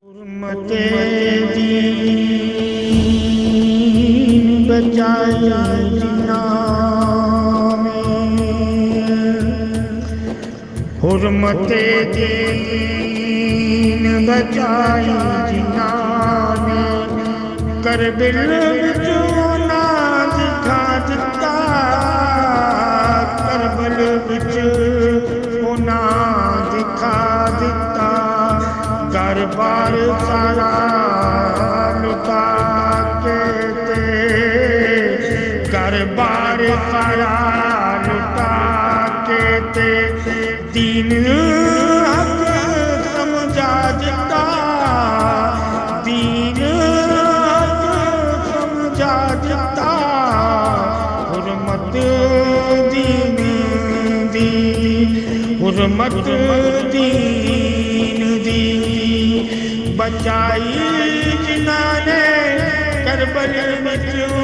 हुर्मते दीन बचाया हुर्मते दीन बचाया जिनाने करबिल विचों ना दिखा दिता करबल विच ना दिखा दिता घर बार सारा लुटा के ते घर बार सारा लुटा के ते दीन हक समझा दिता दीन हक समझा दिता हुर्मत दीन दी हुर्मत दीन दी बचाई जिन्हां ने करबल विचों